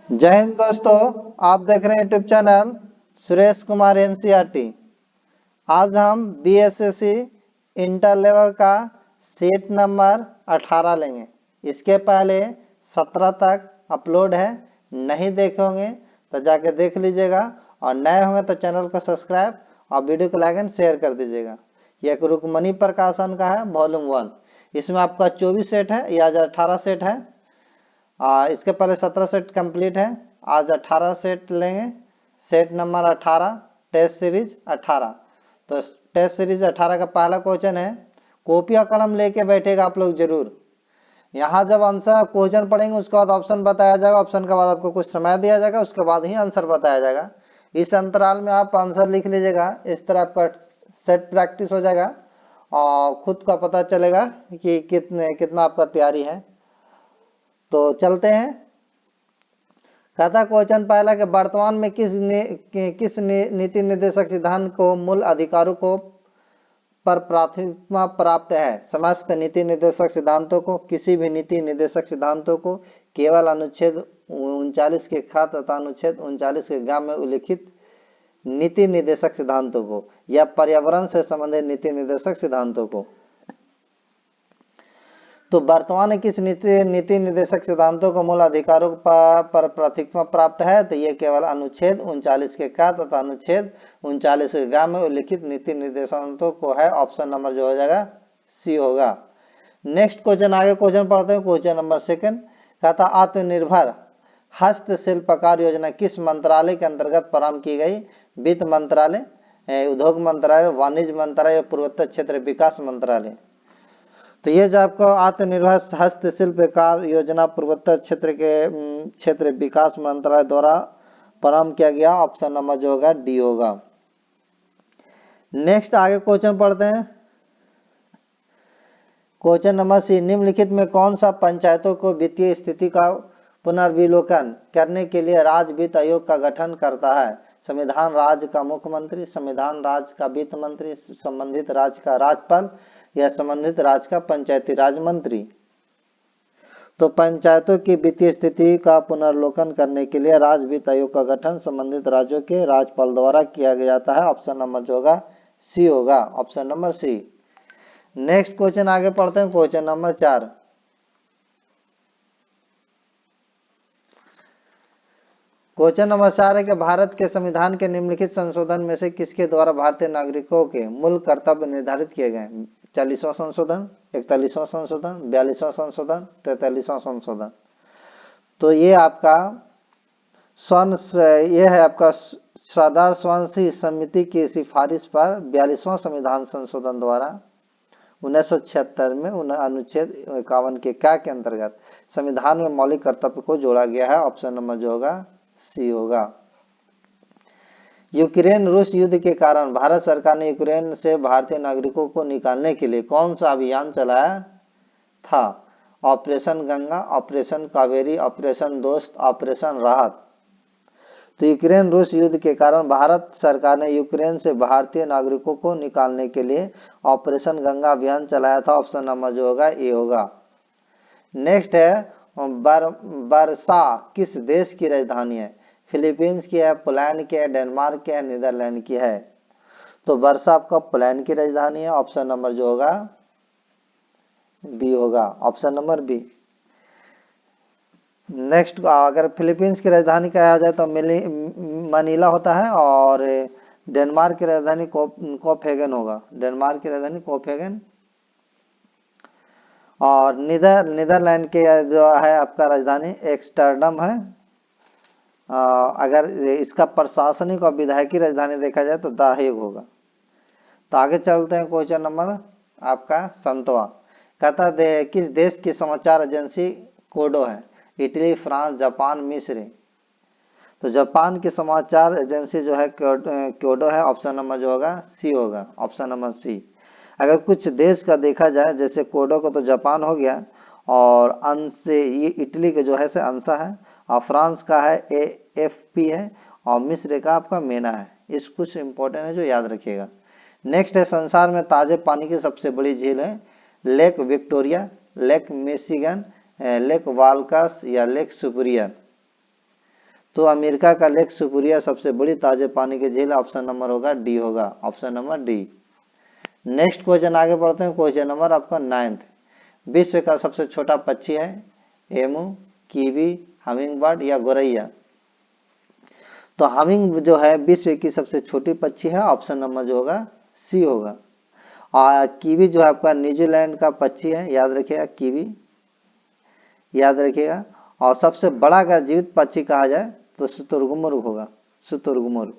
जय हिंद दोस्तों, आप देख रहे हैं YouTube channel Suresh Kumar NCERT. आज हम बीएसएससी इंटर लेवल का सीट नंबर 18 लेंगे। इसके पहले 17 तक अपलोड है, नहीं देखे होंगे तो जाके देख लीजिएगा और नए होंगे तो चैनल को सब्सक्राइब और वीडियो को लाइक एंड शेयर कर दीजिएगा। यह एक रुक्मणी प्रकाशन का है, वॉल्यूम 1। इसमें आपका 24 सेट है, या आज 18 सेट है। इसके पहले 17 सेट कंप्लीट है, आज 18 सेट लेंगे। Set number 18, test series 18। तो टेस्ट सीरीज 18 का पहला क्वेश्चन है, कॉपी और कलम लेके बैठेगा आप लोग जरूर। यहाँ जब आंसर क्वेश्चन पढ़ेंगे उसके बाद ऑप्शन बताया जाएगा, ऑप्शन के बाद आपको कुछ समय दिया जाएगा, उसके बाद ही आंसर बताया जाएगा। इस अंतराल में आप आंसर लिख लीजिएगा, इस तरह आपका सेट प्रैक्टिस हो जाएगा और खुद का पता चलेगा कि कितना आपका तैयारी है। तो चलते हैं। कहता क्वेश्चन पहला कि वर्तमान में किस नीति निर्देशक सिद्धांत को मूल अधिकारों को पर प्राथमिकता प्राप्त है। समस्त नीति निर्देशक सिद्धांतों को, किसी भी नीति निर्देशक सिद्धांतों को केवल अनुच्छेद 39 के ख तथा अनुच्छेद 39 के ग में उल्लिखित नीति निर्देशक सिद्धांतों को या पर्यावरण से संबंधित नीति निर्देशक सिद्धांतों को। तो वर्तमान में किस नीति निर्देशक सिद्धांतों को मूल अधिकारों पर प्राथमिकता प्राप्त है, तो ये केवल अनुच्छेद 39 के क तथा अनुच्छेद 39 के ग में उल्लिखित नीति निर्देशांतों को है। ऑप्शन नंबर जो हो जाएगा सी होगा। नेक्स्ट क्वेश्चन, आगे क्वेश्चन पढ़ते हैं। क्वेश्चन नंबर 2 कहता आत्मनिर्भर हस्तशिल्पकार योजना किस मंत्रालय के अंतर्गत प्रारंभ की गई। वित्त मंत्रालय, उद्योग मंत्रालय, वाणिज्य मंत्रालय, पूर्वोत्तर क्षेत्र विकास मंत्रालय। तो ये जो आपको आत्मनिर्भर हस्तशिल्पकार योजना पूर्वोत्तर क्षेत्र विकास मंत्रालय द्वारा प्रारंभ किया गया। ऑप्शन नंबर जो होगा डी होगा। नेक्स्ट आगे क्वेश्चन पढ़ते हैं। क्वेश्चन नंबर सी, निम्नलिखित में कौन सा पंचायतों को वित्तीय स्थिति का पुनर्विलोकन करने के लिए राज्य वित्त आयोग का गठन करता है। संविधान राज्य का मुख्यमंत्री, संविधान राज्य का वित्त मंत्री, संबंधित राज्य का राज्यपाल या संबंधित राज्य का पंचायती राज मंत्री। तो पंचायतों की वित्तीय स्थिति का पुनर्विलोकन करने के लिए राज्य वित्त आयोग का गठन संबंधित राज्यों के राज्यपाल द्वारा किया जाता है। ऑप्शन नंबर जो होगा सी होगा। Option number C. Next question आगे पढ़ते हैं। क्वेश्चन नंबर 4, क्वेश्चन नंबर 4 है कि भारत के संविधान के निम्नलिखित संशोधन में से किसके द्वारा भारतीय नागरिकों के मूल कर्तव्य निर्धारित किए गए। 40वां संशोधन, 41वां संशोधन, 42वां संशोधन, 43वां संशोधन। तो ये आपका ये है आपका साधारण स्वांसी समिति की सिफारिश पर 42वां संविधान संशोधन द्वारा 1976 में अनुच्छेद 51 के क्या के अंतर्गत संविधान में मौलिक कर्तव्य को जोड़ा गया है। ऑप्शन नंबर जो होगा सी होगा। यूक्रेन रूस युद्ध के कारण भारत सरकार ने यूक्रेन से भारतीय नागरिकों को निकालने के लिए कौन सा अभियान चलाया था। Operation Ganga, operation Kaveri, operation दोस्त, ऑपरेशन राहत। तो यूक्रेन रूस युद्ध के कारण भारत सरकार ने यूक्रेन से भारतीय नागरिकों को निकालने के लिए ऑपरेशन गंगा अभियान चलाया था। ऑप्शन नंबर जो होगा ए होगा। नेक्स्ट है वर्सा किस देश की राजधानी है। फिलीपींस की है, पोलैंड की है, डेनमार्क की है, नीदरलैंड की है। तो वर्सा आपका पोलैंड की राजधानी है। ऑप्शन नंबर जो होगा बी होगा। Option number B. नेक्स्ट, अगर फिलीपींस की राजधानी कहा जाए तो मनीला होता है और डेनमार्क की राजधानी कोपेनहेगन होगा। डेनमार्क की राजधानी कोपेनहेगन और नीदरलैंड के जो है आपका राजधानी एम्स्टर्डम है। अगर इसका प्रशासनिक और विधायकी राजधानी देखा जाए तो द हेग होगा। तो आगे चलते हैं। क्वेश्चन नंबर आपका 7वां कहता है किस देश की समाचार एजेंसी कोडो है। इटली, फ्रांस, जापान, मिस्र। तो जापान की समाचार एजेंसी जो है कोडो है। ऑप्शन नंबर जो होगा सी होगा। Option number C. अगर कुछ देश का देखा जाए जैसे कोडो को तो जापान हो गया और अंश ये इटली के जो है से अंसा है और फ्रांस का है AFP है और मिस्र का आपका मेना है। इस कुछ इंपॉर्टेंट है जो याद रखिएगा। नेक्स्ट है संसार में ताजे पानी की सबसे बड़ी झील है lake Victoria, lake Michigan, lake वाल्कस या लेक सुपरियर। तो अमेरिका का लेक सुपुरिया सबसे बड़ी ताजे पानी की झील, ऑप्शन नंबर होगा डी होगा, option number D. Next question आगे बढ़ते हैं, क्वेश्चन नंबर आपका 9th। विश्व का सबसे छोटा पक्षी है एमू, कीवी, हमिंग बर्ड या गोरैया। तो हमिंग जो है विश्व की सबसे छोटी पक्षी है, ऑप्शन नंबर जो होगा सी होगा। और कीवी जो है आपका न्यूजीलैंड का पक्षी है, याद रखिएगा कीवी, याद रखिएगा। और सबसे बड़ा अगर जीवित पक्षी कहा जाए तो शुतुरमुर्ग होगा, शुतुरमुर्ग।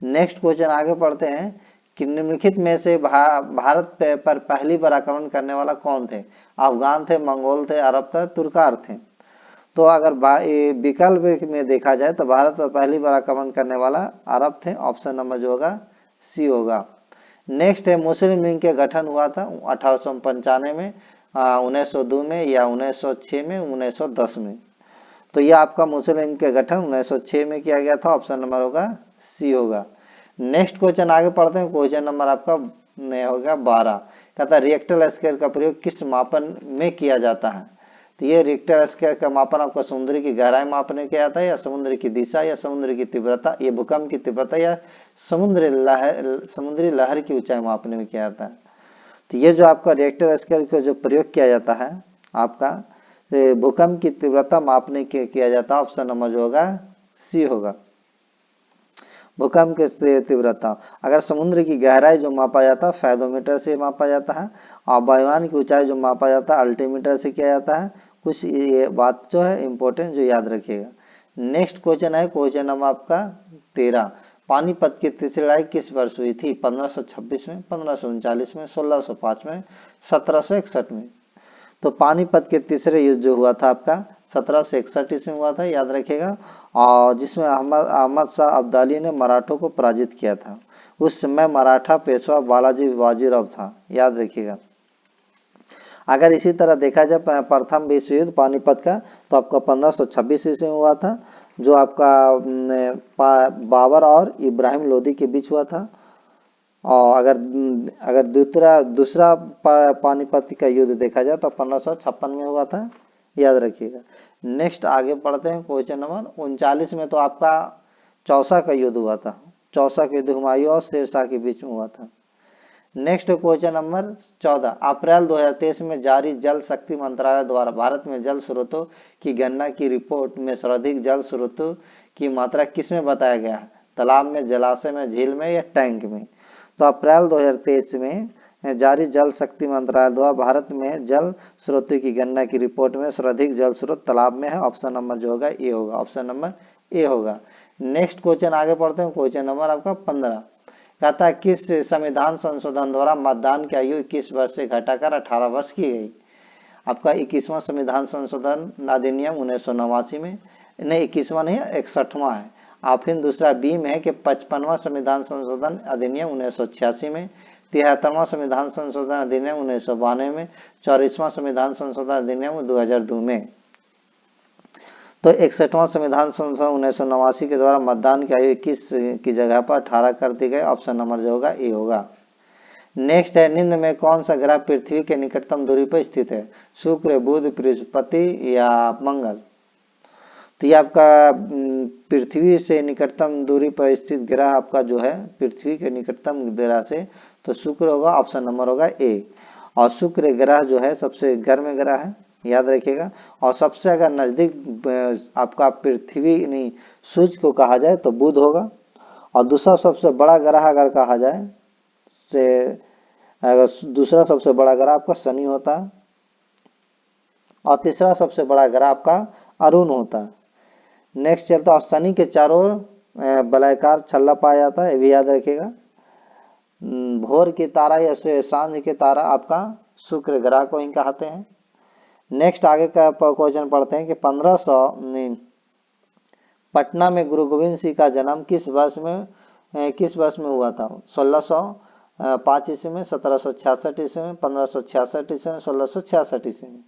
नेक्स्ट क्वेश्चन आगे पढ़ते हैं कि निम्नलिखित में से भारत पर पहली बार आक्रमण करने वाला कौन थे? अफगान थे, मंगोल थे, अरब थे, तुर्कार थे। तो अगर विकल्प में देखा जाए तो भारत पर पहली बार आक्रमण करने वाला अरब थे, ऑप्शन नंबर जो होगा सी होगा। नेक्स्ट है मुस्लिम लीग के गठन हुआ था 1895 में, 1902 में या 1906 में, 1910 में। तो यह आपका मुस्लिम लीग के गठन 1906 में किया गया था, ऑप्शन नंबर होगा सी होगा। नेक्स्ट क्वेश्चन आगे पढ़ते हैं, क्वेश्चन नंबर आपका होगा 12। कहता है रिएक्टर स्केल का प्रयोग किस मापन में किया जाता है? तो ये रिएक्टर स्केल का मापन आपका समुद्र की गहराई मापने किया जाता है, या समुद्र की दिशा, या समुद्र की तीव्रता, ये भूकंप की तीव्रता, या समुद्री लहर की ऊंचाई मापने में किया जाता है। तो ये जो आपका रिएक्टर स्केल का जो प्रयोग किया जाता है आपका भूकंप की तीव्रता मापने के किया जाता है, ऑप्शन नंबर जो होगा सी होगा, भूकंप की तीव्रता। अगर समुद्र की गहराई जो मापा जाता है फैथोमीटर से मापा जाता है, और वायुयान की ऊंचाई जो मापा जाता है अल्टीमीटर से किया जाता है। कुछ ये बात जो है इंपॉर्टेंट जो याद रखिएगा। नेक्स्ट क्वेश्चन है क्वेश्चन नंबर आपका 13। पानीपत की तीसरी लड़ाई किस वर्ष हुई थी? 1526 में, 1539 में, 1605 में, 1761 में। तो पानीपत के तीसरे युद्ध जो हुआ था आपका 1761 ईस्वी में हुआ था, याद रखिएगा। और जिसमें अहमद शाह अब्दाली ने मराठों को पराजित किया था। उस समय मराठा पेशवा बालाजी बाजीराव था, याद रखिएगा। अगर इसी तरह देखा जाए प्रथम विश्व युद्ध पानीपत का तो आपका 1526 ईस्वी में हुआ था, जो आपका बाबर और इब्राहिम लोदी के बीच हुआ था। और अगर दूसरा पानीपत का युद्ध देखा जाए तो 1556 में हुआ था, याद रखिएगा। नेक्स्ट आगे पढ़ते हैं क्वेश्चन नंबर 39 में तो आपका चौसा का युद्ध हुआ था। चौसा का युद्ध हुमायूं और शेरशाह के बीच में हुआ था। Next question number 14। अप्रैल 2023 में जारी जल शक्ति मंत्रालय द्वारा भारत में जल स्रोतों की गणना की रिपोर्ट में सर्वाधिक जल स्रोतों की मात्रा किसमें बताया गया है? तालाब में, जलाशय में, झील में या टैंक में। तो अप्रैल 2023 में जारी जल शक्ति मंत्रालय द्वारा भारत में जल स्रोतों की गणना की रिपोर्ट में सर्वाधिक जल स्रोत तालाब में है, ऑप्शन नंबर जो होगा ए होगा, ऑप्शन नंबर ए होगा। नेक्स्ट क्वेश्चन आगे पढ़ते हैं, क्वेश्चन नंबर आपका 15। कहता है किस संविधान संशोधन द्वारा मतदान की आयु 21 वर्ष से घटाकर 18 वर्ष की गई? आपका 21वां संविधान संशोधन अधिनियम 1989 में, नहीं 21वां नहीं 61वां है। और फिर दूसरा बी में है कि 55वां संविधान संशोधन अधिनियम 1986 में, 73वां संविधान संशोधन अधिनियम 1992 में, 44वां संविधान संशोधन अधिनियम 2002 में। तो 61वां संविधान संशोधन 1989 के द्वारा मतदान की आयु 21 की जगह पर 18 कर दी गई, ऑप्शन नंबर जो होगा ए होगा। नेक्स्ट है निम्न में कौन सा ग्रह पृथ्वी के निकटतम दूरी पर स्थित है? शुक्र, बुध, बृहस्पति या मंगल। तो ये आपका पृथ्वी से निकटतम दूरी पर स्थित ग्रह आपका जो है पृथ्वी के निकटतम ग्रह से तो शुक्र होगा, ऑप्शन नंबर होगा ए। और शुक्र ग्रह जो है सबसे गर्म ग्रह है, याद रखिएगा। और सबसे अगर नजदीक आपका पृथ्वी नहीं सूर्य को कहा जाए तो बुध होगा। और दूसरा सबसे बड़ा ग्रह अगर कहा जाए से अगर दूसरा सबसे बड़ा ग्रह आपका शनि होता है। और तीसरा सबसे बड़ा ग्रह आपका अरुण होता है। नेक्स्ट चलता है शनि के चारों ओर वलयाकार छल्ला पाया जाता है, ये भी याद रखिएगा। भोर की तारा या सांझ के तारा आपका शुक्र ग्रह को ही कहते हैं। नेक्स्ट आगे का क्वेश्चन पढ़ते हैं कि 1500 पटना में गुरु गोविंद सिंह का जन्म किस वर्ष में हुआ था? 1605 ईस्वी में, 1766 ईस्वी में, 1566 ईस्वी में, 1666 ईस्वी में।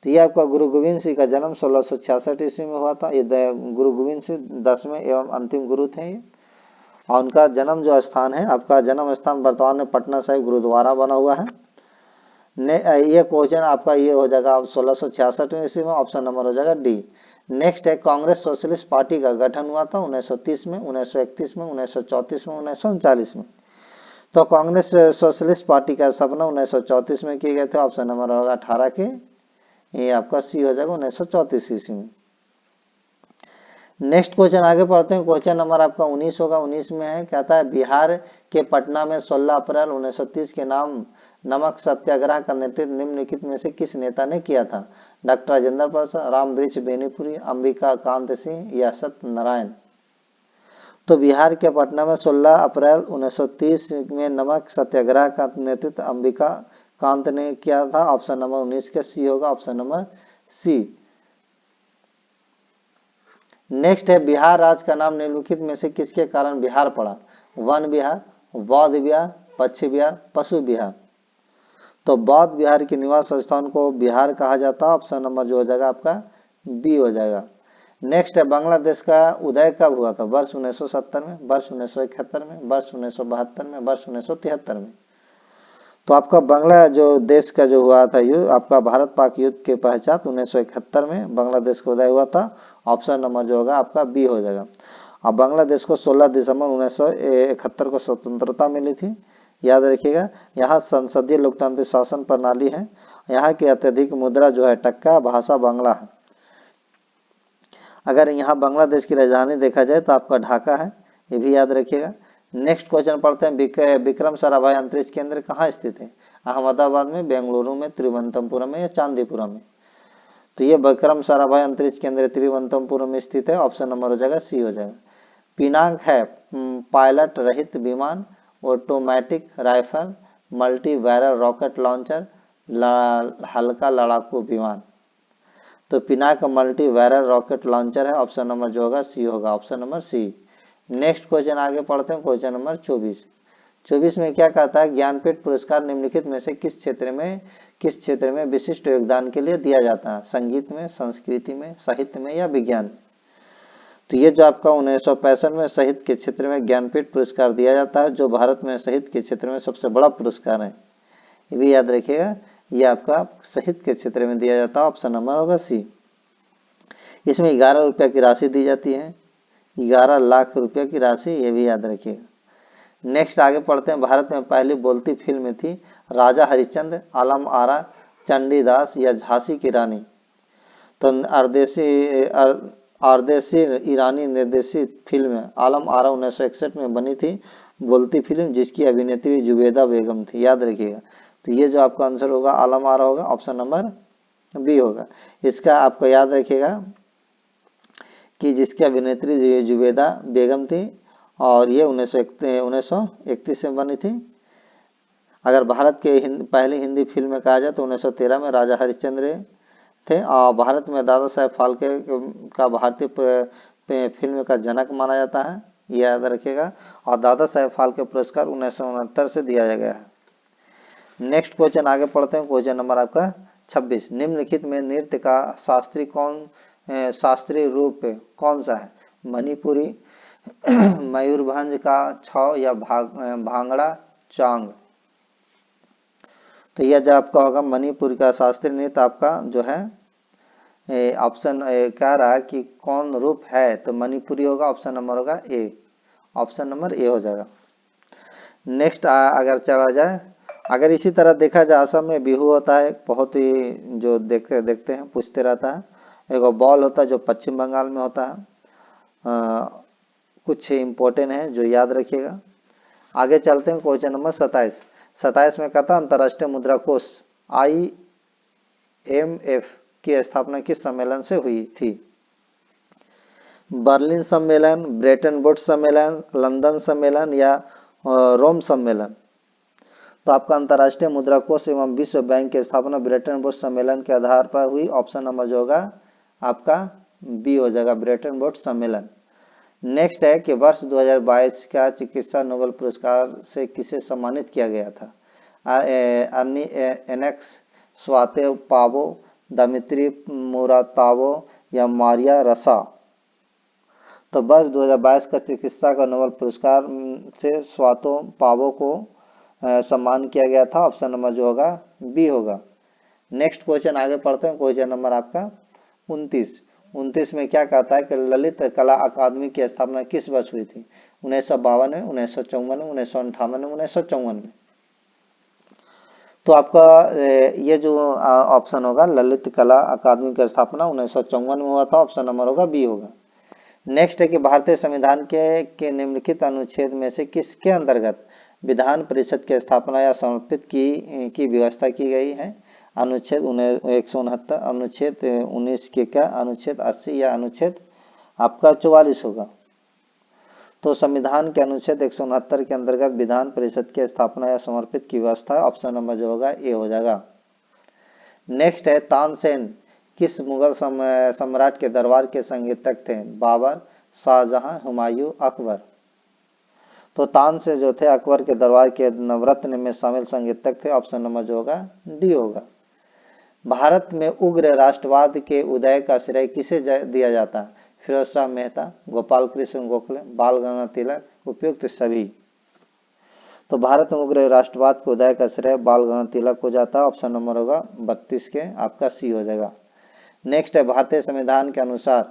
तो ये आपका गुरु गोविंद सिंह का जन्म 1666 ईस्वी में हुआ था। ये गुरु गोविंद सिंह 10वें एवं अंतिम गुरु थे ये। और उनका जन्म जो स्थान है आपका जन्म स्थान वर्तमान में पटना साहिब गुरुद्वारा बना हुआ है। ये क्वेश्चन आपका ये हो जाएगा 1666 ईस्वी में, ऑप्शन नंबर हो जाएगा डी। नेक्स्ट है कांग्रेस सोशलिस्ट पार्टी का गठन हुआ था 1930 में, 1931 में, 1934 में, 1939 में। तो कांग्रेस सोशलिस्ट पार्टी का स्थापना 1934 में किए गए थे, ऑप्शन नंबर होगा 18 के, ये आपका सी हो जाएगा 1934 ईस्वी में। नेक्स्ट क्वेश्चन आगे पढ़ते हैं, क्वेश्चन नंबर आपका 19 होगा। 19 में है, कहता है बिहार के पटना में 16 अप्रैल 1930 के नाम नमक सत्याग्रह का नेतृत्व निम्नलिखित में से किस नेता ने किया था? डॉक्टर राजेंद्र प्रसाद, राम वृक्ष बेनीपुरी, अंबिका कांत सिंह या सत्यनारायण। तो बिहार के पटना में 16 अप्रैल 1930 में नमक सत्याग्रह का नेतृत्व अंबिका कांत ने किया था, ऑप्शन नंबर 19 का सी होगा, ऑप्शन नंबर सी। नेक्स्ट है बिहार राज्य का नाम निम्नलिखित में से किसके कारण बिहार पड़ा? वन बिहार, बौद्ध बिहार, पक्षी बिहार, पशु बिहार। तो बौद्ध बिहार के निवास स्थान को बिहार कहा जाता है, ऑप्शन नंबर जो हो जाएगा आपका बी हो जाएगा। नेक्स्ट है बांग्लादेश का उदय कब हुआ था? वर्ष 1970 में, वर्ष 1971 में, वर्ष 1972 में, वर्ष 1973 में। तो आपका बांग्ला जो देश का जो हुआ था युद्ध, आपका भारत पाक युद्ध के पश्चात 1971 में बांग्लादेश का उदय हुआ था, ऑप्शन नंबर जो होगा आपका बी हो जाएगा। अब बांग्लादेश को 16 दिसंबर 1971 को स्वतंत्रता मिली थी, याद रखिएगा। यहाँ संसदीय लोकतांत्रिक शासन प्रणाली है, यहाँ की अत्यधिक मुद्रा जो है टक्का, भाषा बांग्ला है। अगर यहाँ बांग्लादेश की राजधानी देखा जाए तो आपका ढाका है, ये भी याद रखिएगा। नेक्स्ट क्वेश्चन पढ़ते हैं, विक्रम साराभाई अंतरिक्ष केंद्र कहाँ स्थित है? अहमदाबाद में, बेंगलुरु में, तिरुवनंतपुरम में या चांदीपुरम में? तो ये विक्रम साराभाई अंतरिक्ष केंद्र तिरुवनंतपुरम में स्थित है, ऑप्शन नंबर हो जाएगा सी हो जाएगा। पिनाक है पायलट रहित विमान, automatic rifle, multi barrel rocket launcher, हल्का लड़ाकू विमान। तो Pinaka multi barrel rocket launcher है, ऑप्शन नंबर जो होगा सी होगा, option number C. Next question आगे पढ़ते हैं, क्वेश्चन नंबर 24। 24 में क्या कहता है? ज्ञानपीठ पुरस्कार निम्नलिखित में से किस क्षेत्र में विशिष्ट योगदान के लिए दिया जाता है? संगीत में, संस्कृति में, साहित्य में या विज्ञान? तो ये जो आपका 1965 में साहित्य के क्षेत्र में ज्ञानपीठ पुरस्कार दिया जाता है, जो भारत में साहित्य के क्षेत्र में सबसे बड़ा पुरस्कार है, ये भी याद रखिएगा। ये आपका साहित्य के क्षेत्र में दिया जाता है, ऑप्शन नंबर होगा सी। इसमें 11 रुपये की राशि दी जाती है, 11 लाख रुपये की राशि, ये भी याद रखिएगा। नेक्स्ट आगे पढ़ते हैं, भारत में पहली बोलती फिल्म थी राजा हरिश्चंद्र, आलम आरा, चंडीदास या झांसी की रानी? तो आरदेशी ईरानी निर्देशित फिल्म आलम आरा 1961 में बनी थी बोलती फिल्म, जिसकी अभिनेत्री जुबेदा बेगम थी, याद रखिएगा। तो ये जो आपका आंसर होगा आलम आरा होगा, ऑप्शन नंबर बी होगा। इसका आपको याद रखिएगा कि जिसकी अभिनेत्री जुबेदा बेगम थी और ये 1931 में बनी थी। अगर भारत के पहली हिंदी फिल्म में कहा जाए तो 1913 में राजा हरिश्चंद्र थे, और भारत में दादा साहेब फाल्के का भारतीय फिल्म का जनक माना जाता है, ये याद रखिएगा। और दादा साहेब फाल्के पुरस्कार 1969 से दिया गया है। नेक्स्ट क्वेश्चन आगे पढ़ते हैं, क्वेश्चन नंबर आपका 26। निम्नलिखित में नृत्य का शास्त्रीय रूप कौन सा है? मणिपुरी, मयूरभंज का छौ या भांगड़ा चांग? तो यह जो आपका होगा मणिपुर का शास्त्रीय नृत्य आपका जो है ऑप्शन कह रहा है कि कौन रूप है, तो मणिपुरी होगा, ऑप्शन नंबर होगा ए, ऑप्शन नंबर ए हो जाएगा। नेक्स्ट अगर चला जाए, अगर इसी तरह देखा जाए असम में बिहू होता है, बहुत ही जो देखते हैं पूछते रहता है। एक बॉल होता है जो पश्चिम बंगाल में होता है। कुछ इम्पोर्टेंट है जो याद रखिएगा। आगे चलते हैं, क्वेश्चन नंबर 27। 27 में कहता अंतर्राष्ट्रीय मुद्रा कोष IMF की स्थापना किस सम्मेलन से हुई थी? बर्लिन सम्मेलन, ब्रेटन वुड्स सम्मेलन, लंदन सम्मेलन या रोम सम्मेलन? तो आपका अंतर्राष्ट्रीय मुद्रा कोष एवं विश्व बैंक की स्थापना ब्रेटन वुड्स सम्मेलन के आधार पर हुई, ऑप्शन नंबर जो होगा आपका बी हो जाएगा, ब्रेटन वुड्स सम्मेलन। नेक्स्ट है कि वर्ष 2022 का चिकित्सा नोबेल पुरस्कार से किसे सम्मानित किया गया था? अर्नी एनेक्स, स्वाते पावो, दमित्री मुरातावो या मारिया रसा? तो वर्ष 2022 का चिकित्सा का नोबेल पुरस्कार से स्वातो पावो को सम्मान किया गया था, ऑप्शन नंबर जो होगा बी होगा। नेक्स्ट क्वेश्चन आगे पढ़ते हैं, क्वेश्चन नंबर आपका 29। 29 में क्या कहता है कि ललित कला अकादमी की स्थापना किस वर्ष हुई थी? 1952 में, 1954 में, 1958 में, 1954 में। तो आपका ये जो ऑप्शन होगा ललित कला अकादमी की स्थापना 1954 में हुआ था, ऑप्शन नंबर होगा बी होगा। नेक्स्ट है कि भारतीय संविधान के निम्नलिखित अनुच्छेद में से किसके अंतर्गत विधान परिषद की स्थापना या समर्पित की व्यवस्था की गई है? अनुच्छेद 169, अनुच्छेद 19 के क्या, अनुच्छेद 80 या अनुच्छेद आपका 44 होगा। तो संविधान के अनुच्छेद 169 के अंतर्गत विधान परिषद की स्थापना या समर्पित की व्यवस्था, ऑप्शन नंबर जो होगा ए हो जाएगा। नेक्स्ट है तानसेन किस मुगल सम्राट के दरबार के संगीतक थे? बाबर, शाहजहां, हुमायूं, अकबर। तो तानसेन जो थे अकबर के दरबार के नवरत्न में शामिल संगीतक थे, ऑप्शन नंबर जो होगा डी होगा। भारत में उग्र राष्ट्रवाद के उदय का श्रेय किसे दिया जाता है? फिरोज शाह मेहता, गोपाल कृष्ण गोखले, बाल गंगाधर तिलक, उपयुक्त सभी। तो भारत में उग्र राष्ट्रवाद के उदय का श्रेय बाल गंगाधर तिलक को जाता है, ऑप्शन नंबर होगा 32 के आपका सी हो जाएगा। नेक्स्ट है भारतीय संविधान के अनुसार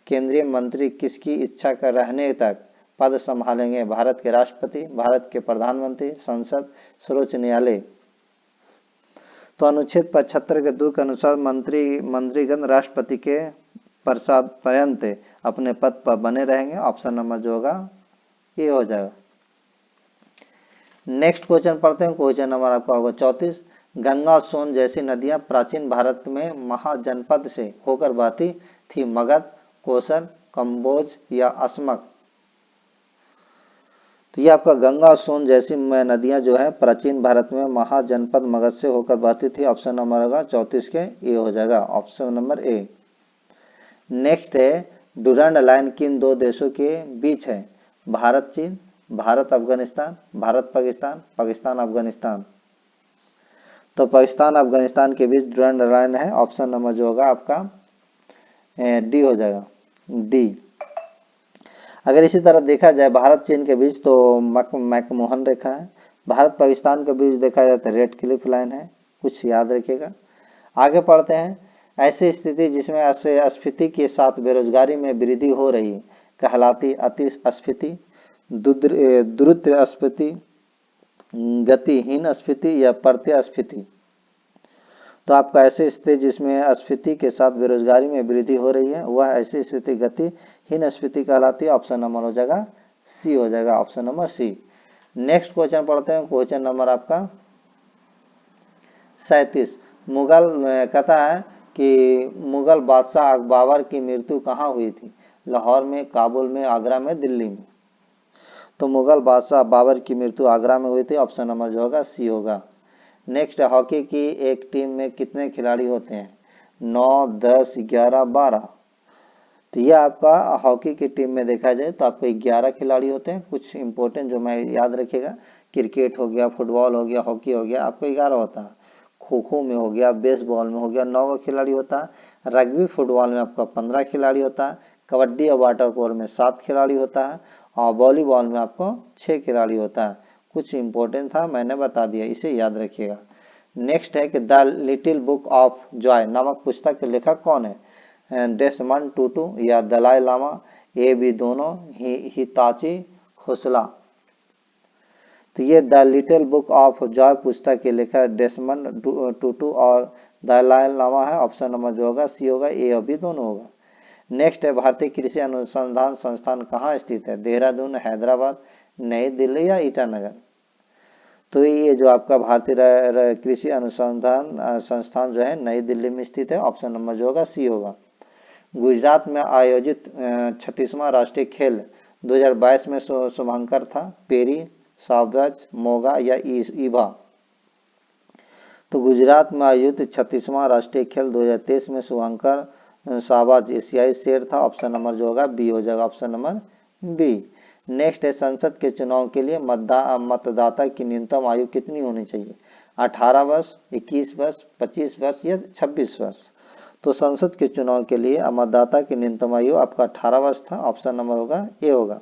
केंद्रीय मंत्री किसकी इच्छा का रहने तक पद संभालेंगे? भारत के राष्ट्रपति, भारत के प्रधानमंत्री, संसद, सर्वोच्च न्यायालय। तो अनुच्छेद 75 के 2 के अनुसार मंत्रीगण राष्ट्रपति के प्रसाद पर्यंत अपने पद पर बने रहेंगे, ऑप्शन नंबर जो होगा ये हो जाएगा। नेक्स्ट क्वेश्चन पढ़ते हैं, क्वेश्चन नंबर आपका होगा 34। गंगा, सोन जैसी नदियां प्राचीन भारत में महाजनपद से होकर बहती थी, मगध, कोसल, कंबोज या असमक। तो ये आपका गंगा, सोन जैसी नदियां जो है प्राचीन भारत में महाजनपद मगध से होकर बहती थी, ऑप्शन नंबर होगा 34 के ए हो जाएगा, ऑप्शन नंबर ए। नेक्स्ट है डुरंड लाइन किन दो देशों के बीच है? भारत चीन, भारत अफगानिस्तान, भारत पाकिस्तान, पाकिस्तान अफगानिस्तान। तो पाकिस्तान अफगानिस्तान के बीच डुरंड लाइन है, ऑप्शन नंबर जो होगा आपका डी हो जाएगा, डी। अगर इसी तरह देखा जाए भारत चीन के बीच तो मैकमोहन रेखा है, भारत पाकिस्तान के बीच देखा जाए तो रेड क्लिफ लाइन है, कुछ याद रखिएगा। आगे पढ़ते हैं, ऐसी स्थिति जिसमें अस्फीति के साथ बेरोजगारी में वृद्धि हो रही कहलाती अतिस्फीति, द्रुत अस्फीति, गतिहीन अस्फीति या प्रत्यस्फीति। तो आपका ऐसी स्थिति जिसमें अस्फीति के साथ बेरोजगारी में वृद्धि हो रही है वह ऐसी स्थिति गतिहीन अस्फीति कहलाती है, ऑप्शन नंबर हो जाएगा सी हो जाएगा, option number C. Next question पढ़ते हैं, क्वेश्चन नंबर आपका 37। मुगल कहता है कि मुगल बादशाह बाबर की मृत्यु कहाँ हुई थी? लाहौर में, काबुल में, आगरा में, दिल्ली में। तो मुगल बादशाह बाबर की मृत्यु आगरा में हुई थी, ऑप्शन नंबर जो होगा सी होगा। नेक्स्ट हॉकी की एक टीम में कितने खिलाड़ी होते हैं? 9, 10, 11, 12। तो ये आपका हॉकी की टीम में देखा जाए तो आपको 11 खिलाड़ी होते हैं। कुछ इंपॉर्टेंट जो मैं याद रखिएगा, क्रिकेट हो गया, फुटबॉल हो गया, हॉकी हो गया, आपको 11 होता है। खो खो में हो गया, बेसबॉल में हो गया 9 का खिलाड़ी होता है। रग्बी फुटबॉल में आपका 15 खिलाड़ी होता है। कबड्डी और वाटर पोलो में 7 खिलाड़ी होता है और वॉलीबॉल में आपको 6 खिलाड़ी होता है। कुछ इंपॉर्टेंट था मैंने बता दिया, इसे याद रखिएगा। नेक्स्ट है कि the little book of Joy नामक पुस्तक के लेखक कौन है? डेसमंड टूटू या दलाई लामा, ये भी दोनों, हिताची खोसला। तो ये the little book of Joy पुस्तक के लेखक डेसमंड टूटू और दलाई लामा है, ऑप्शन नंबर जो होगा सी होगा, ये अभी दोनों होगा। नेक्स्ट है भारतीय कृषि अनुसंधान संस्थान कहाँ स्थित है? देहरादून, हैदराबाद, नई दिल्ली या ईटानगर। तो ये जो आपका भारतीय कृषि अनुसंधान संस्थान जो है नई दिल्ली में स्थित है, ऑप्शन नंबर जो होगा सी होगा। गुजरात में आयोजित 36वां राष्ट्रीय खेल 2022 में शुभंकर था? पेरी, सावराज, मोगा या ईभा। तो गुजरात में आयोजित 36वां राष्ट्रीय खेल 2023 में शुभंकर शाहबाज एशियाई शेर था, ऑप्शन नंबर जो होगा बी हो जाएगा, ऑप्शन नंबर बी। नेक्स्ट है संसद के चुनाव के लिए मतदाता की न्यूनतम आयु कितनी होनी चाहिए? 18 वर्ष, 21 वर्ष, 25 वर्ष या 26 वर्ष। तो संसद के चुनाव के लिए मतदाता की न्यूनतम आयु आपका 18 वर्ष था, ऑप्शन नंबर होगा ए होगा।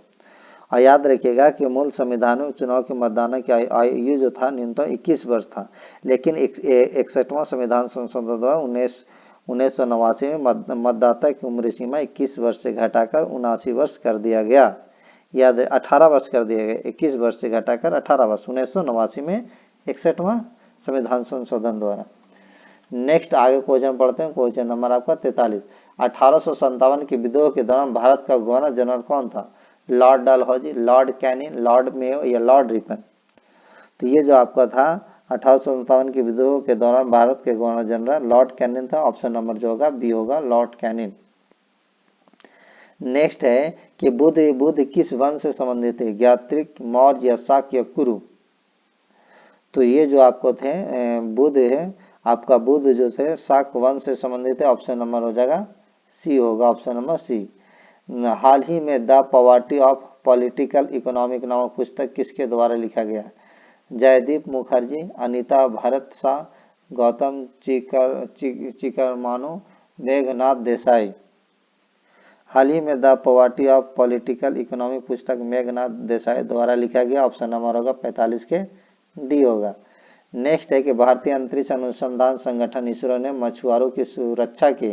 और याद रखिएगा कि मूल संविधान में चुनाव के मतदान की आयु जो था न्यूनतम 21 वर्ष था, लेकिन 61वां संविधान संशोधन द्वारा 1989 में मतदाता की उम्र सीमा 21 वर्ष से घटाकर 79 वर्ष कर दिया गया। याद है 18 वर्ष कर दिया गया, 21 वर्ष से घटाकर 18 वर्ष 1989 में 61वां संविधान संशोधन द्वारा। नेक्स्ट आगे क्वेश्चन पढ़ते हैं। क्वेश्चन नंबर आपका 43। 1857 के विद्रोह के दौरान भारत का गवर्नर जनरल कौन था? Lord Dalhousie, Lord Canning, Lord Mayo या लॉर्ड रिपन? तो ये जो आपका था 1857 के विद्रोह के दौरान भारत के गवर्नर जनरल लॉर्ड कैनिंग था। ऑप्शन नंबर जो होगा बी होगा, लॉर्ड कैनिंग। नेक्स्ट है कि बुद्ध किस वंश से संबंधित है? ज्ञात्रिक, मौर्य या शाक्य या कुरु? तो ये जो आपको थे बुद्ध है, आपका बुद्ध जो है शाक्य वंश से संबंधित है। ऑप्शन नंबर हो जाएगा सी होगा, ऑप्शन नंबर सी। हाल ही में the poverty of political economic नामक पुस्तक किसके द्वारा लिखा गया है? जयदीप मुखर्जी, अनीता भरत शाह, गौतम चिकरमानो, मेघनाथ देसाई? हाल ही में the poverty of political economic पुस्तक मेघनाथ देसाई द्वारा लिखा गया। ऑप्शन नंबर होगा 45 के डी होगा। नेक्स्ट है कि भारतीय अंतरिक्ष अनुसंधान संगठन इसरो ने मछुआरों की सुरक्षा के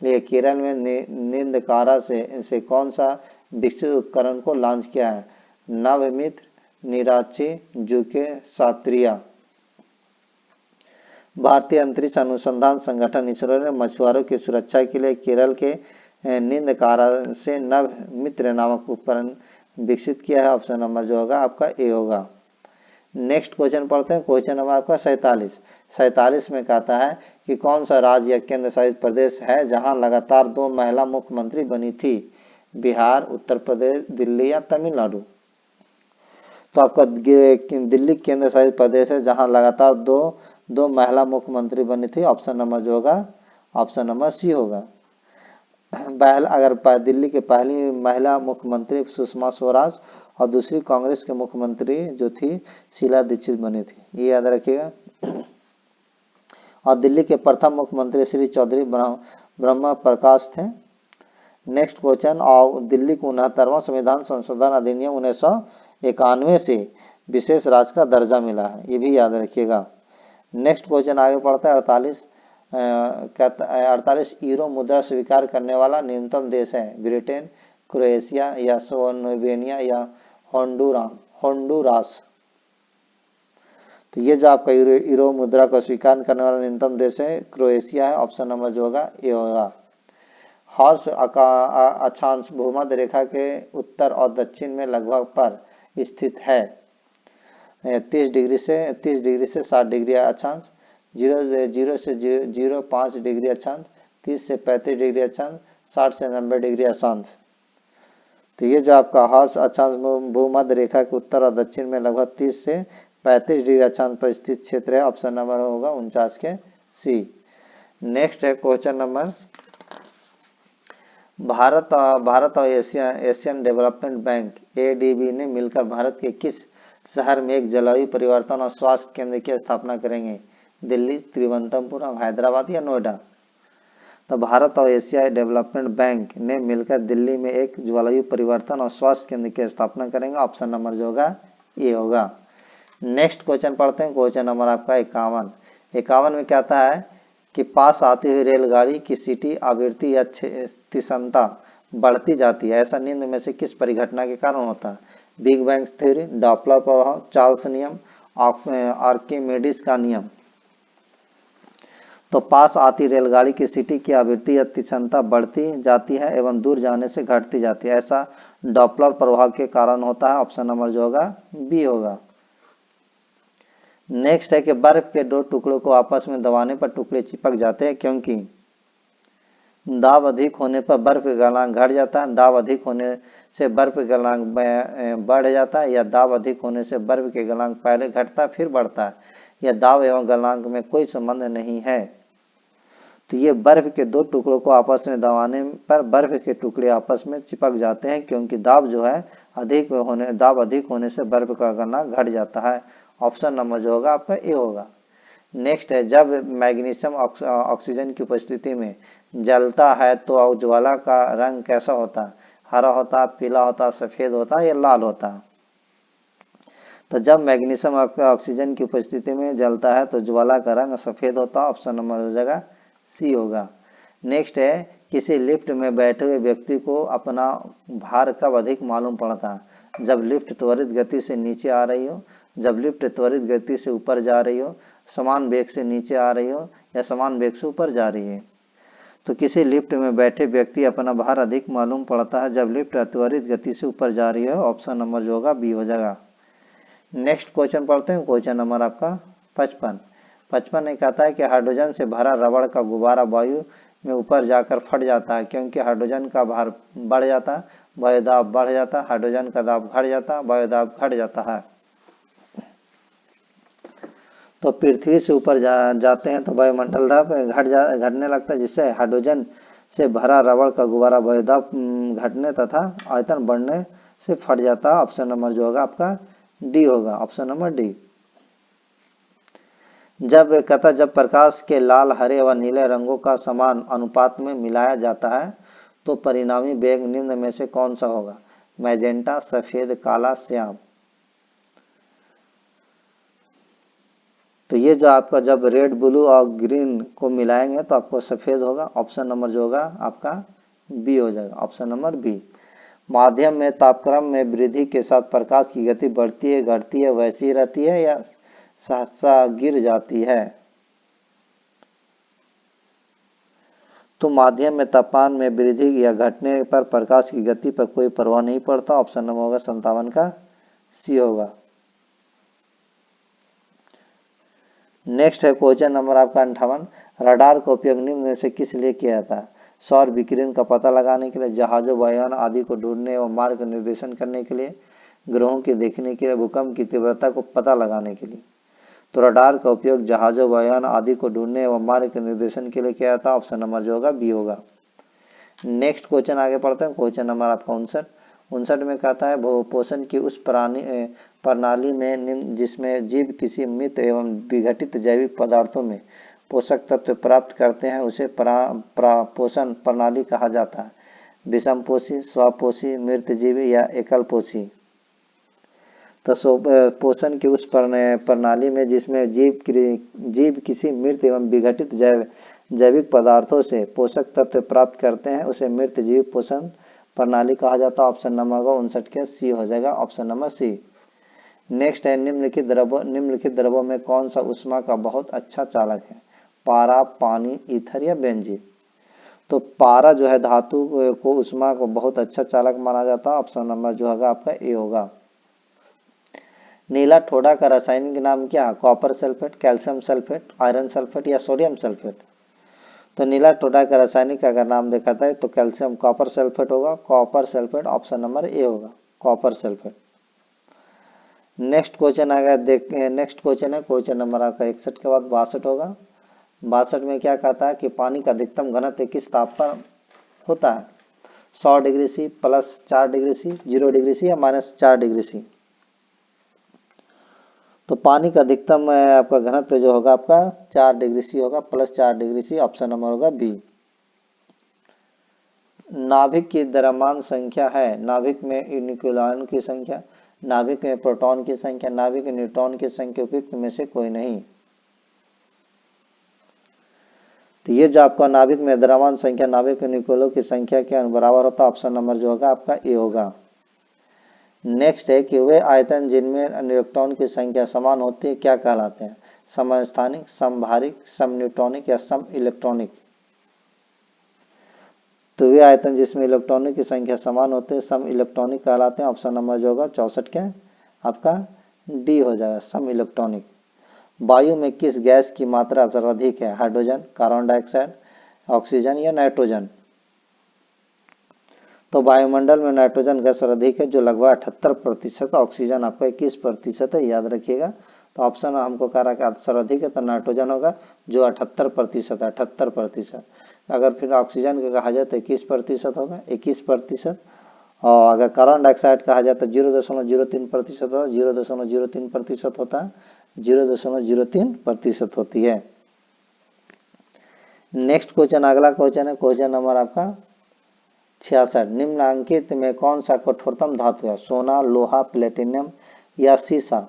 लिए केरल में निंदकारा से कौन सा विकसित उपकरण को लॉन्च किया है? नवमित्र, निराची, जुके, सात्रिया? भारतीय अंतरिक्ष अनुसंधान संगठन इसरो ने मछुआरों की सुरक्षा के लिए केरल के निंदकारा से नवमित्र नामक उपकरण विकसित किया है। ऑप्शन नंबर जो होगा आपका ए होगा। नेक्स्ट क्वेश्चन पढ़ते हैं। क्वेश्चन नंबर आपका 47 में कहता है कि कौन सा राज्य या केंद्र शासित प्रदेश है जहां लगातार 2 महिला मुख्यमंत्री बनी थी? बिहार, उत्तर प्रदेश, दिल्ली या तमिलनाडु? तो आपका दिल्ली केंद्र शासित प्रदेश है जहां लगातार दो महिला मुख्यमंत्री बनी थी। ऑप्शन नंबर जो होगा ऑप्शन नंबर सी होगा। अगर दिल्ली के पहली महिला मुख्यमंत्री सुषमा स्वराज और दूसरी कांग्रेस के मुख्यमंत्री जो थी शीला दीक्षित बनी थी, ये याद रखिएगा। और दिल्ली के प्रथम मुख्यमंत्री श्री चौधरी ब्रह्म प्रकाश थे। नेक्स्ट क्वेश्चन, और दिल्ली को 69वां संविधान संशोधन अधिनियम 1991 से विशेष राज्य का दर्जा मिला है, ये भी याद रखिएगा। नेक्स्ट क्वेश्चन आगे पढ़ता है 48 यूरो मुद्रा स्वीकार करने वाला न्यूनतम देश है? ब्रिटेन, क्रोएशिया या स्लोवेनिया या होंडुरास? तो ये जो आपका यूरो मुद्रा को स्वीकार करने वाला न्यूनतम देश है क्रोएशिया है। ऑप्शन नंबर जो होगा ए होगा। हॉर्स अक्षांश भूमध्य रेखा के उत्तर और दक्षिण में लगभग पर स्थित है। 30 डिग्री से 60 डिग्री अक्षांश, 0 से 0.5 डिग्री अक्षांश, 30 से 35 डिग्री अक्षांश, 60 से 90 डिग्री अक्षांश? तो ये जो आपका हॉर्स अक्षांश भूमध्य रेखा के उत्तर और दक्षिण में लगभग 30 से 35 डिग्री अक्षांश पर स्थित क्षेत्र है। ऑप्शन नंबर होगा 49 के सी। नेक्स्ट है क्वेश्चन नंबर, भारत और एशियन डेवलपमेंट बैंक एडीबी ने मिलकर भारत के किस शहर में एक जलवायु परिवर्तन और स्वास्थ्य केंद्र की स्थापना करेंगे? दिल्ली, तिरुवनंतपुरम, हैदराबाद या नोएडा? तो भारत और एशिया डेवलपमेंट बैंक ने मिलकर दिल्ली में एक जलवायु परिवर्तन और स्वास्थ्य केंद्र की स्थापना करेंगे। ऑप्शन नंबर जो होगा ये होगा। नेक्स्ट क्वेश्चन पढ़ते हैं। क्वेश्चन नंबर आपका 51 में कहता है कि पास आती हुई रेलगाड़ी की सीटी आवृत्ति या तीक्ष्णता बढ़ती जाती है, ऐसा निम्न में से किस परिघटना के कारण होता है? बिग बैंग थ्योरी, डॉपलर प्रभाव, चार्ल्स नियम, आर्किमिडीज का नियम? तो पास आती रेलगाड़ी की सीटी की आवृत्ति या तीक्ष्णता बढ़ती जाती है एवं दूर जाने से घटती जाती है, ऐसा डॉपलर प्रभाव के कारण होता है। ऑप्शन नंबर जो होगा बी होगा। नेक्स्ट है कि बर्फ के 2 टुकड़ों को आपस में दबाने पर टुकड़े चिपक जाते हैं क्योंकि दाब अधिक होने पर बर्फ का गलनांक घट जाता है, दाब अधिक होने से बर्फ का गलनांक बढ़ जाता है, या दाब अधिक होने से बर्फ के गलनांक पहले घटता है फिर बढ़ता है, या दाब एवं गलनांक में कोई संबंध नहीं है? तो ये बर्फ के 2 टुकड़ों को आपस में दबाने पर बर्फ के टुकड़े आपस में चिपक जाते हैं क्योंकि दाब अधिक होने से बर्फ का गलनांक घट जाता है। ऑप्शन नंबर जो होगा आपका ए होगा। नेक्स्ट है, जब मैग्नीशियम ऑक्सीजन की उपस्थिति में जलता है तो ज्वाला का रंग कैसा होता है? हरा होता है, पीला होता है, सफेद होता है या लाल होता है? तो जब मैग्नीशियम ऑक्सीजन की उपस्थिति में जलता है तो ज्वाला का रंग सफेद होता है। ऑप्शन नंबर हो जाएगा सी होगा। नेक्स्ट है किसी लिफ्ट में बैठे हुए व्यक्ति को अपना भार कब अधिक मालूम पड़ता है? जब लिफ्ट त्वरित गति से नीचे आ रही हो, जब लिफ्ट त्वरित गति से ऊपर जा रही हो, समान वेग से नीचे आ रही हो या समान वेग से ऊपर जा रही है। तो किसी लिफ्ट में बैठे व्यक्ति अपना भार अधिक मालूम पड़ता है जब लिफ्ट त्वरित गति से ऊपर जा रही है। ऑप्शन नंबर जो होगा बी हो जाएगा। नेक्स्ट क्वेश्चन पढ़ते हैं, क्वेश्चन नंबर आपका 55 ने कहता है कि हाइड्रोजन से भरा रबड़ का गुब्बारा वायु में ऊपर जाकर फट जाता है क्योंकि हाइड्रोजन का भार बढ़ जाता है, वायुदाब बढ़ जाता है, हाइड्रोजन का दाब घट जाता है, वायुदाब घट जाता है। तो पृथ्वी से ऊपर जाते हैं तो वायुमंडल दाब घटने लगता है, जिससे हाइड्रोजन से भरा रबड़ का गुब्बारा वायुदाब घटने तथा आयतन बढ़ने से फट जाता है। ऑप्शन नंबर जो होगा आपका डी होगा, ऑप्शन नंबर डी। जब प्रकाश के लाल, हरे व नीले रंगों का समान अनुपात में मिलाया जाता है तो परिणामी वेग निम्न में से कौन सा होगा? मैजेंटा, सफेद, काला, श्याम। तो ये जो आपका जब रेड, ब्लू और ग्रीन को मिलाएंगे तो आपको सफेद होगा। ऑप्शन नंबर जो होगा आपका बी हो जाएगा, ऑप्शन नंबर बी। माध्यम में तापक्रम में वृद्धि के साथ प्रकाश की गति बढ़ती है, घटती है, वैसी रहती है या सहसा गिर जाती है? तो माध्यम में तापमान में वृद्धि या घटने पर प्रकाश की गति पर कोई प्रभाव नहीं पड़ता। ऑप्शन नंबर होगा 57 का सी होगा। नेक्स्ट है क्वेश्चन नंबर आपका 58। रडार का उपयोग निम्न में से किस लिए किया जाता है? सौर विकिरण का पता लगाने के लिए, जहाजों, वायुयान आदि को ढूंढने एवं मार्ग निर्देशन करने के लिए, ग्रहों के देखने के लिए, भूकंप की तीव्रता को पता लगाने के लिए। तो रडार का उपयोग जहाजों, वायुयान आदि को ढूंढने एवं मार्ग के निर्देशन के लिए किया जाता है। ऑप्शन नंबर जो होगा बी होगा। नेक्स्ट क्वेश्चन आगे पढ़ते हैं, क्वेश्चन नंबर आपका 59 में कहता है पोषण की उस प्रणाली में जिसमें जीव किसी मृत एवं विघटित जैविक पदार्थों में पोषक तत्व प्राप्त करते हैं उसे पोषण प्रणाली कहा जाता है। विषमपोषी, स्वपोषी, मृत जीवी या एकल पोषी? तो पोषण की उस प्रणाली में जिसमें जीव किसी मृत एवं विघटित जैविक पदार्थों से पोषक तत्व प्राप्त करते हैं उसे मृत जीव पोषण प्रणाली कहा जाता है। ऑप्शन नंबर 59 के सी हो जाएगा, ऑप्शन नंबर सी। नेक्स्ट है निम्नलिखित द्रवों में कौन सा ऊष्मा का बहुत अच्छा चालक है? पारा, पानी, ईथर या बेंजीन? तो पारा जो है धातु को ऊष्मा को बहुत अच्छा चालक माना जाता है। ऑप्शन नंबर जो होगा आपका ए होगा। नीला ठोडा का रासायनिक नाम क्या है? Copper sulphate, calcium sulphate, iron sulphate या सोडियम सल्फेट? तो नीला टोडा का रासायनिक अगर नाम देखा था तो कैल्शियम कॉपर सल्फेट होगा, copper sulphate, option number A होगा, कॉपर सल्फेट। नेक्स्ट क्वेश्चन आ गया, नेक्स्ट क्वेश्चन है क्वेश्चन नंबर आपका 61 के बाद 62 होगा। 62 में क्या कहता है कि पानी का अधिकतम घनत्व किस ताप पर होता है? 100 degree C, +4 degree C, 0 degree C या -4 डिग्री सी? तो पानी का अधिकतम आपका घनत्व जो होगा आपका 4 डिग्री सी होगा, +4 डिग्री सी, ऑप्शन नंबर होगा बी। नाभिक की द्रव्यमान संख्या है, नाभिक में न्यूक्लियॉन की संख्या, नाभिक में प्रोटॉन की संख्या, नाभिक में न्यूट्रॉन की संख्या, उपयुक्त में से कोई नहीं। तो ये जो आपका नाभिक में द्रव्यमान संख्या नाभिक में न्यूक्लियों की संख्या के बराबर होता है। ऑप्शन नंबर जो होगा आपका ए होगा। नेक्स्ट है कि वे आयतन जिनमें इलेक्ट्रॉन की संख्या समान होती है क्या कहलाते हैं? समस्थानिक, समभारिक, सम न्यूट्रॉनिक या सम इलेक्ट्रॉनिक? तो वे आयतन जिसमें इलेक्ट्रॉनों की संख्या समान होते हैं सम इलेक्ट्रॉनिक कहलाते हैं। ऑप्शन नंबर जो होगा 64 के आपका डी हो जाएगा, सम इलेक्ट्रॉनिक। वायु में किस गैस की मात्रा सर्वाधिक है? हाइड्रोजन, कार्बन डाइऑक्साइड, ऑक्सीजन या नाइट्रोजन? तो वायुमंडल में नाइट्रोजन गैस सर्वाधिक है जो लगभग 78%, ऑक्सीजन आपका 21% है, याद रखिएगा। तो ऑप्शन हमको कह रहा है कि सर्वाधिक है तो नाइट्रोजन होगा जो 78% है, 78%। अगर फिर ऑक्सीजन का कहा जाए तो 21% होगा, 21%। और अगर कार्बन डाइऑक्साइड कहा जाए तो 0.03% होगा, 0.03% होता है, 0.03% होती है। नेक्स्ट क्वेश्चन, अगला क्वेश्चन है क्वेश्चन नंबर आपका 66। निम्नांकित में कौन सा कठोरतम धातु है? सोना, लोहा, प्लेटिनम या सीसा?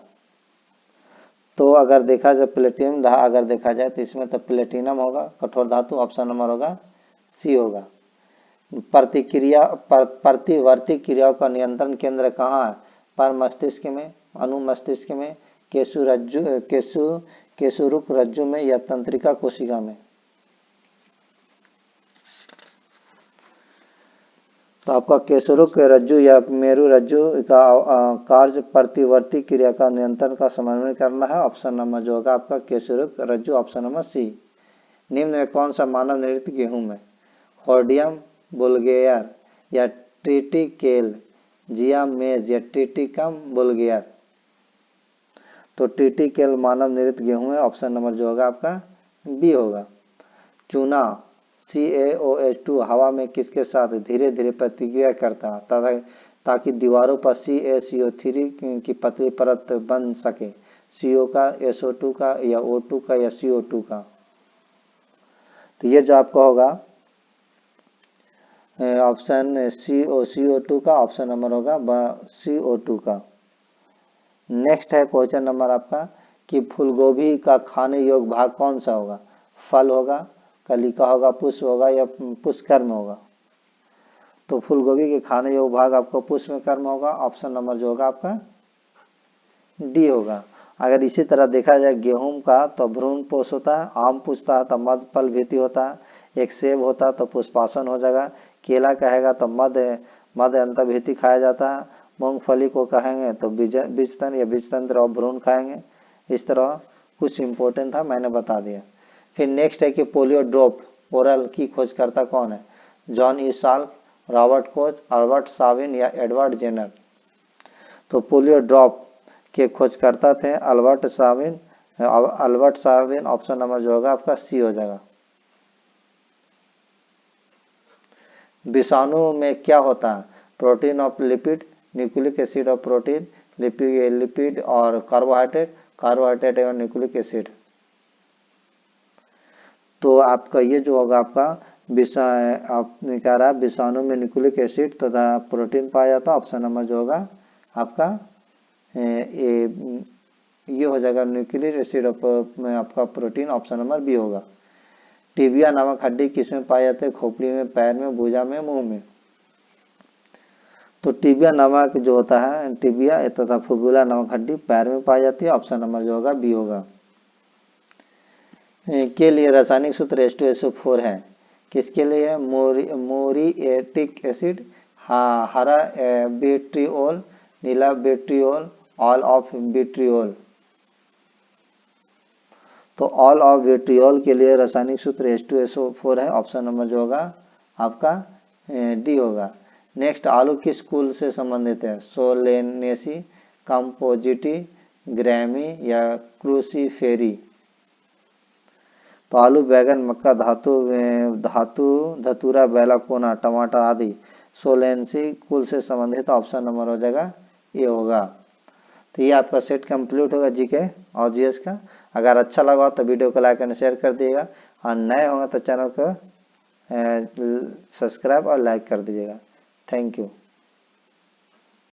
तो अगर देखा जाए प्लेटिनम अगर देखा जाए तो इसमें तो प्लेटिनम होगा कठोर धातु, ऑप्शन नंबर होगा सी होगा। प्रतिवर्ती क्रियाओं का नियंत्रण केंद्र कहाँ है? पर मस्तिष्क में, अनुमस्तिष्क में, केशुरुक रज्जु में या तंत्रिका कोशिका में? तो आपका केशरुक रज्जु या मेरु रज्जु का कार्य प्रतिवर्ती क्रिया का नियंत्रण का समन्वय करना है। ऑप्शन नंबर जो होगा आपका केशरुक रज्जु, ऑप्शन नंबर सी। निम्न में कौन सा मानव निर्मित गेहूं है? हॉर्डियम बुल्गेयर या ट्रिटिकेल, जिया मेज या ट्रिटिकम बुल्गेयर? तो ट्रिटिकेल मानव निर्मित गेहूं है। ऑप्शन नंबर जो होगा आपका बी होगा। चूना CaOH2 हवा में किसके साथ धीरे धीरे प्रतिक्रिया करता है ताकि दीवारों पर CaCO3 की पतली परत बन सके? CO का, SO2 का या O2 का या CO2 का? तो ये जो आपका होगा ऑप्शन CO2 का, ऑप्शन नंबर होगा CO2 का। नेक्स्ट है क्वेश्चन नंबर आपका कि फूलगोभी का खाने योग्य भाग कौन सा होगा? फल होगा, कलिका होगा, पुष्प होगा या पुष्कर्म होगा? तो फूलगोभी के खाने योग्य भाग आपको पुष्पकर्म होगा। ऑप्शन नंबर जो होगा आपका डी होगा। अगर इसी तरह देखा जाए गेहूं का तो भ्रूण पोष होता है, आम पूछता है तो मध्य फल भीति होता है, एक सेब होता है तो पुष्पासन हो जाएगा, केला कहेगा तो मध्य अंतर्भीति खाया जाता है, मूंगफली को कहेंगे तो बीजतंत्र या बीजतंत्र और भ्रूण खाएंगे। इस तरह कुछ इंपॉर्टेंट था, मैंने बता दिया। फिर नेक्स्ट है कि पोलियो ड्रॉप ओरल की खोजकर्ता कौन है? John E Salk, Robert Koch, Albert Sabin या एडवर्ड जेनर? तो पोलियो ड्रॉप के खोजकर्ता थे अल्बर्ट साविन। ऑप्शन नंबर जो होगा आपका सी हो जाएगा। विषाणु में क्या होता है? Protein of lipid, nucleic acid और प्रोटीन, लिपिड और कार्बोहाइड्रेट एवं न्यूक्लिक एसिड? तो आपका ये जो होगा आपका आपने कह रहा है विषाणु में न्यूक्लिक एसिड तथा प्रोटीन पाया जाता है। ऑप्शन नंबर जो होगा आपका ये हो जाएगा न्यूक्लिक एसिड में आपका प्रोटीन, ऑप्शन नंबर बी होगा। टिबिया नामक हड्डी किसमें पाई जाती है? खोपड़ी में, पैर में, भुजा में, मुंह में? तो टिबिया नामक जो होता है टिबिया तथा फिबुला नामक हड्डी पैर में पाई जाती है। ऑप्शन नंबर जो होगा बी होगा। के लिए रासायनिक सूत्र H2SO4 है? किसके लिए है? मोरिएटिक एसिड, हरा vitriol, Neela vitriol, all of vitriol? तो ऑल ऑफ विट्रियोल के लिए रासायनिक सूत्र H2SO4 है। ऑप्शन नंबर जो होगा आपका डी होगा। नेक्स्ट, आलू किस कुल से संबंधित है? सोलेनेसी, कंपोजिटी, ग्रैमी या क्रूसीफेरी? तो आलू, बैगन, मक्का, धतूरा, बेलाकोना, टमाटर आदि सोलेनेसी कुल से संबंधित। ऑप्शन नंबर हो जाएगा ये होगा। तो ये आपका सेट कंप्लीट होगा जीके और जीएस का। अगर अच्छा लगा तो वीडियो को लाइक एंड शेयर कर दिएगा, और नए होंगे तो चैनल को सब्सक्राइब और लाइक कर दीजिएगा। Thank you.